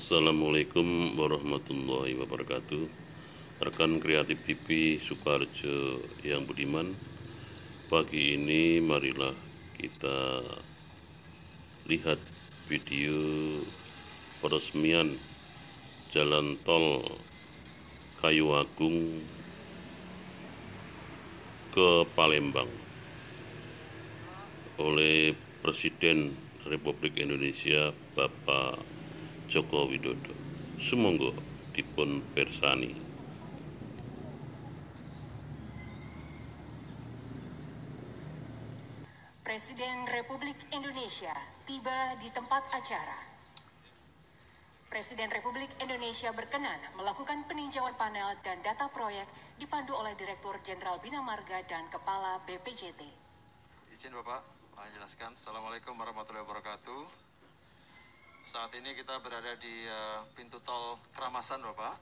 Assalamualaikum warahmatullahi wabarakatuh. Rekan Kreatif TV Sukoharjo yang budiman, pagi ini marilah kita lihat video peresmian Jalan Tol Kayu Agung ke Palembang oleh Presiden Republik Indonesia Bapak Joko Widodo. Sumangga dipun pirsani. Presiden Republik Indonesia tiba di tempat acara. Presiden Republik Indonesia berkenan melakukan peninjauan panel dan data proyek dipandu oleh Direktur Jenderal Bina Marga dan Kepala BPJT. Izin Bapak, menjelaskan. Assalamualaikum warahmatullahi wabarakatuh. Saat ini kita berada di pintu tol Keramasan, Bapak.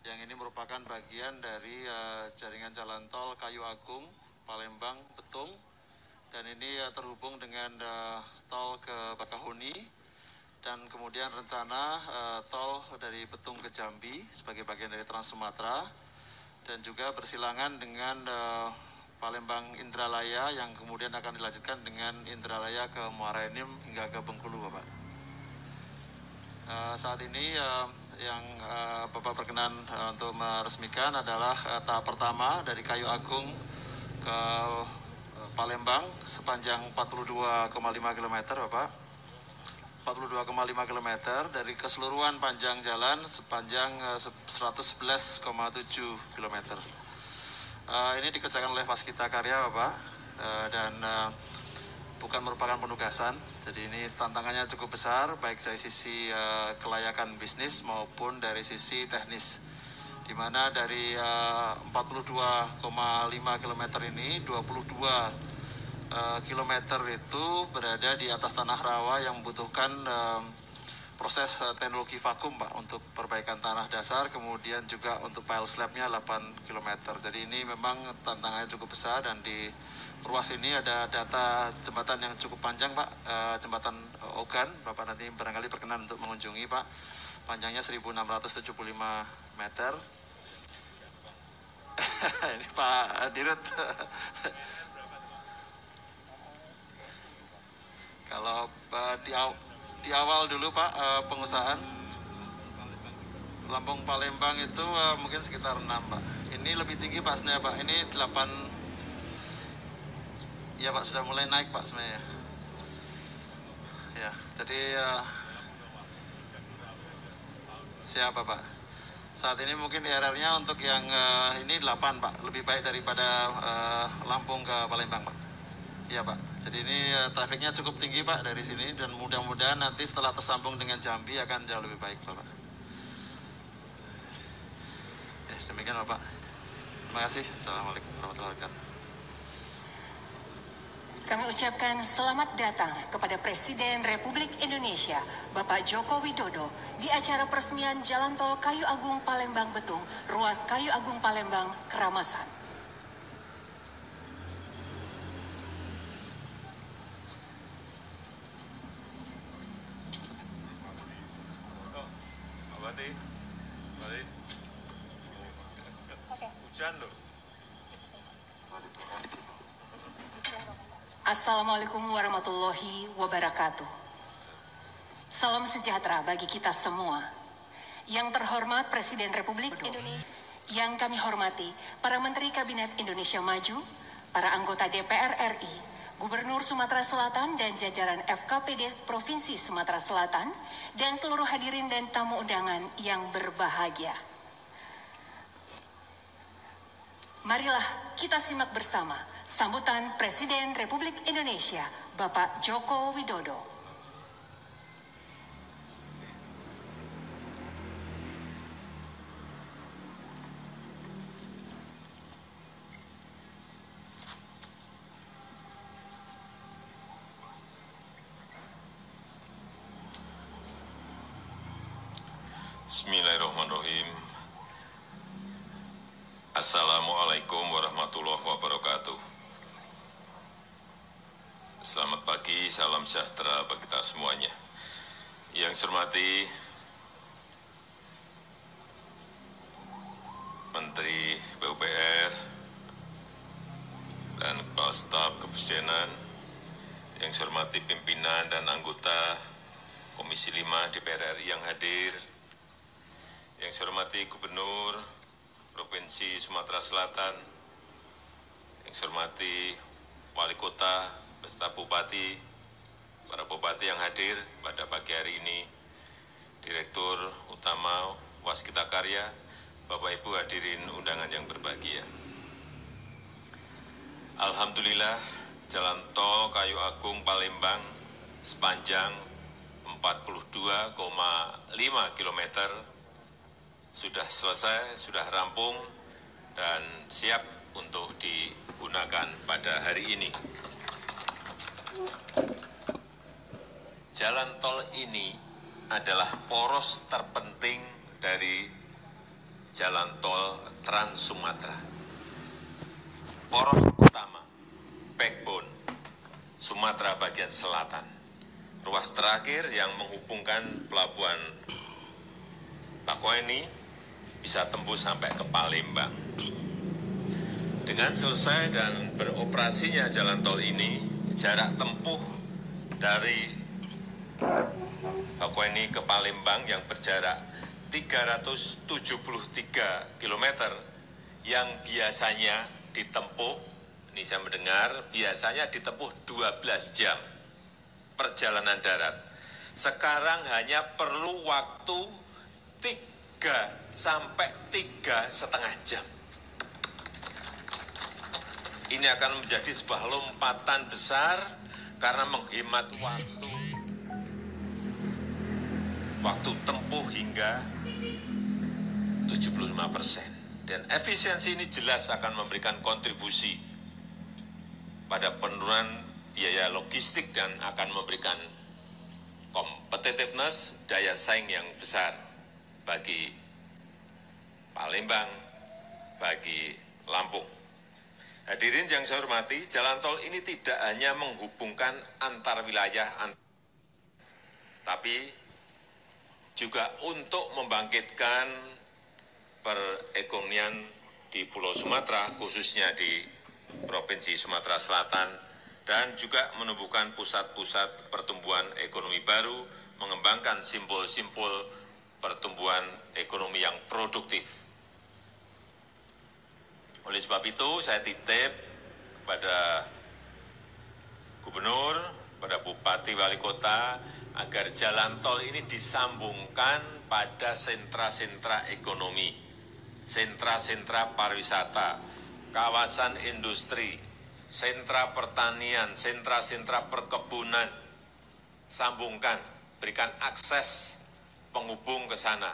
Yang ini merupakan bagian dari jaringan jalan tol Kayu Agung, Palembang, Betung. Dan ini terhubung dengan tol ke Bakahuni. Dan kemudian rencana tol dari Betung ke Jambi sebagai bagian dari Trans Sumatera. Dan juga bersilangan dengan Palembang Indralaya yang kemudian akan dilanjutkan dengan Indralaya ke Muara Enim hingga ke Bengkulu, Bapak. Saat ini yang Bapak berkenan untuk meresmikan adalah tahap pertama dari Kayu Agung ke Palembang sepanjang 42,5 km, Bapak. 42,5 km dari keseluruhan panjang jalan sepanjang 111,7 km. Ini dikerjakan oleh Waskita Karya, Bapak, dan bukan merupakan penugasan. Jadi ini tantangannya cukup besar, baik dari sisi kelayakan bisnis maupun dari sisi teknis. Di mana dari 42,5 km ini, 22 km itu berada di atas tanah rawa yang membutuhkan proses teknologi vakum, Pak, untuk perbaikan tanah dasar, kemudian juga untuk pile slabnya 8 km. Jadi ini memang tantangannya cukup besar, dan di ruas ini ada data jembatan yang cukup panjang, Pak, jembatan Ogan. Bapak nanti barangkali berkenan untuk mengunjungi, Pak. Panjangnya 1.675 meter. Ini Pak Dirut. Kalau di awal dulu, Pak, pengusahaan Lampung Palembang itu mungkin sekitar 6, Pak. Ini lebih tinggi, Pak, sebenarnya, Pak. Ini 8. Ya, Pak, sudah mulai naik, Pak, sebenarnya. Ya, jadi siapa, Pak? Saat ini mungkin IRR-nya untuk yang ini 8, Pak. Lebih baik daripada Lampung ke Palembang, Pak. Iya, Pak. Jadi ini trafiknya cukup tinggi, Pak, dari sini, dan mudah-mudahan nanti setelah tersambung dengan Jambi akan jauh lebih baik, Bapak. Demikian, Bapak. Terima kasih. Assalamualaikum warahmatullahi wabarakatuh. Kami ucapkan selamat datang kepada Presiden Republik Indonesia, Bapak Joko Widodo, di acara peresmian Jalan Tol Kayu Agung Palembang Betung, ruas Kayu Agung Palembang, Keramasan. Hujan loh. Assalamualaikum warahmatullahi wabarakatuh. Salam sejahtera bagi kita semua. Yang terhormat Presiden Republik Indonesia, yang kami hormati para Menteri Kabinet Indonesia Maju, para anggota DPR RI, Gubernur Sumatera Selatan dan jajaran FKPD Provinsi Sumatera Selatan, dan seluruh hadirin dan tamu undangan yang berbahagia. Marilah kita simak bersama sambutan Presiden Republik Indonesia, Bapak Joko Widodo. Bismillahirrahmanirrahim. Assalamualaikum warahmatullahi wabarakatuh. Selamat pagi, salam sejahtera bagi kita semuanya. Yang saya hormati hormati pimpinan dan anggota Komisi 5 DPR RI yang hadir, yang saya hormati Gubernur Provinsi Sumatera Selatan, yang saya hormati Wali Kota beserta Bupati, para Bupati yang hadir pada pagi hari ini, Direktur Utama Waskita Karya, Bapak Ibu hadirin undangan yang berbahagia. Alhamdulillah, Jalan Tol Kayu Agung Palembang sepanjang 42,5 km sudah selesai, sudah rampung, dan siap untuk digunakan pada hari ini. Jalan tol ini adalah poros terpenting dari jalan tol Trans Sumatera. Poros utama, backbone Sumatera bagian selatan. Ruas terakhir yang menghubungkan pelabuhan Bakauheni bisa tembus sampai ke Palembang. Dengan selesai dan beroperasinya jalan tol ini, jarak tempuh dari Bakauheni ke Palembang yang berjarak 373 km yang biasanya ditempuh, ini saya mendengar, biasanya ditempuh 12 jam perjalanan darat. Sekarang hanya perlu waktu 3 sampai 3,5 jam. Ini akan menjadi sebuah lompatan besar karena menghemat waktu tempuh hingga 75%. Dan efisiensi ini jelas akan memberikan kontribusi pada penurunan biaya logistik dan akan memberikan competitiveness, daya saing yang besar bagi Palembang, bagi Lampung. Hadirin yang saya hormati, jalan tol ini tidak hanya menghubungkan antar wilayah, tapi juga untuk membangkitkan perekonomian di Pulau Sumatera, khususnya di Provinsi Sumatera Selatan, dan juga menumbuhkan pusat-pusat pertumbuhan ekonomi baru, mengembangkan simpul-simpul pertumbuhan ekonomi yang produktif. Oleh sebab itu, saya titip kepada Gubernur, pada Bupati, Wali Kota, agar jalan tol ini disambungkan pada sentra-sentra ekonomi, sentra-sentra pariwisata, kawasan industri, sentra pertanian, sentra-sentra perkebunan. Sambungkan, berikan akses penghubung ke sana.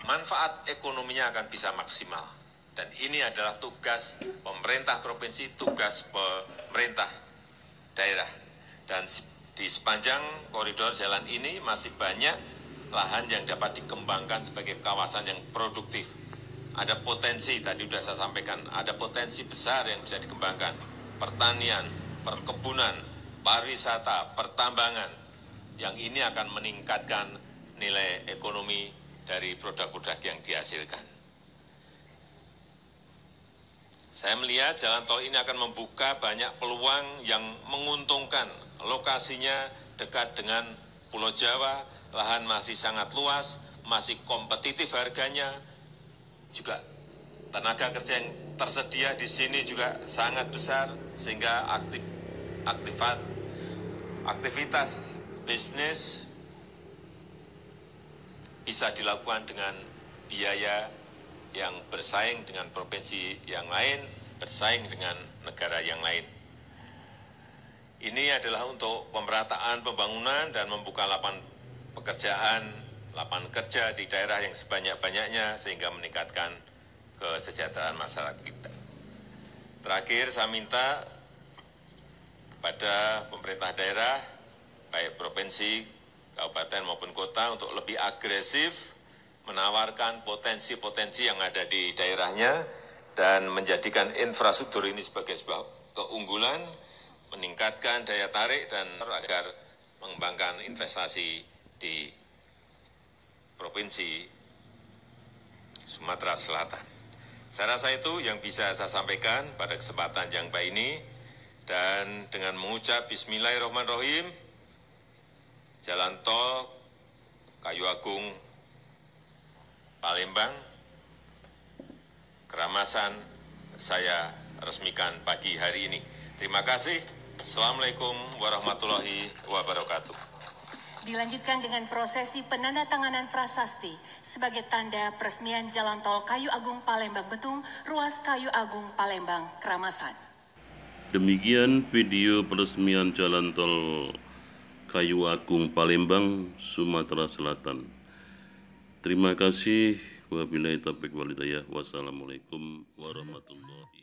Manfaat ekonominya akan bisa maksimal. Dan ini adalah tugas pemerintah provinsi, tugas pemerintah daerah. Dan di sepanjang koridor jalan ini masih banyak lahan yang dapat dikembangkan sebagai kawasan yang produktif. Ada potensi, tadi sudah saya sampaikan, ada potensi besar yang bisa dikembangkan. Pertanian, perkebunan, pariwisata, pertambangan. Yang ini akan meningkatkan nilai ekonomi dari produk-produk yang dihasilkan. Saya melihat jalan tol ini akan membuka banyak peluang yang menguntungkan. Lokasinya dekat dengan Pulau Jawa, lahan masih sangat luas, masih kompetitif harganya, juga tenaga kerja yang tersedia di sini juga sangat besar, sehingga aktivitas bisnis bisa dilakukan dengan biaya yang bersaing dengan provinsi yang lain, bersaing dengan negara yang lain. Ini adalah untuk pemerataan pembangunan dan membuka lapangan pekerjaan, lapangan kerja di daerah yang sebanyak-banyaknya sehingga meningkatkan kesejahteraan masyarakat kita. Terakhir, saya minta kepada pemerintah daerah, baik provinsi, kabupaten maupun kota, untuk lebih agresif menawarkan potensi-potensi yang ada di daerahnya dan menjadikan infrastruktur ini sebagai sebuah keunggulan, meningkatkan daya tarik dan agar mengembangkan investasi di Provinsi Sumatera Selatan. Saya rasa itu yang bisa saya sampaikan pada kesempatan yang baik ini, dan dengan mengucap Bismillahirrahmanirrahim, Jalan tol Kayu Agung Palembang Keramasan saya resmikan pagi hari ini. Terima kasih. Assalamualaikum warahmatullahi wabarakatuh. Dilanjutkan dengan prosesi penandatanganan prasasti sebagai tanda peresmian Jalan Tol Kayu Agung Palembang Betung, ruas Kayu Agung Palembang, Keramasan. Demikian video peresmian Jalan Tol Kayu Agung Palembang, Sumatera Selatan. Terima kasih. Wabillahi taufiq wal hidayah. Wassalamualaikum warahmatullahi